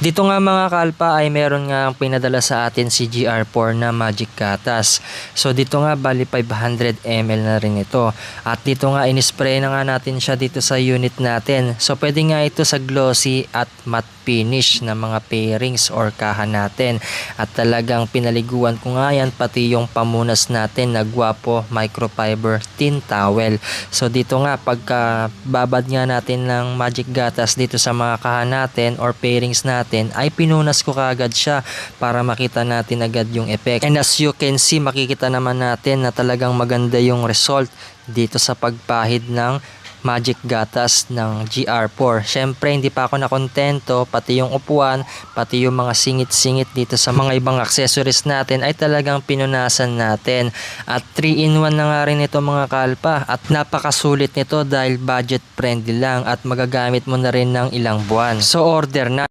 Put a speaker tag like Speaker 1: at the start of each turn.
Speaker 1: Dito nga mga kalpa ay meron nga pinadala sa atin si GR4 na Magic Gatas. So dito nga bali 500 ml na rin ito. At dito nga inispray na nga natin siya dito sa unit natin. So pwede nga ito sa glossy at matte finish na mga pairings or kaha natin. At talagang pinaliguan ko nga yan pati yung pamunas natin na Guapo microfiber thin towel. So dito nga pagka babad nga natin ng Magic Gatas dito sa mga kaha natin or pairings natin ay pinunas ko kaagad siya para makita natin agad yung effect. And as you can see, makikita naman natin na talagang maganda yung result dito sa pagpahid ng Magic Gatas ng GR4. Syempre hindi pa ako nakontento, pati yung upuan, pati yung mga singit-singit dito sa mga ibang accessories natin ay talagang pinunasan natin. At 3-in-1 na nga rin ito mga kalpa at napakasulit nito dahil budget friendly lang at magagamit mo na rin ng ilang buwan. So order na.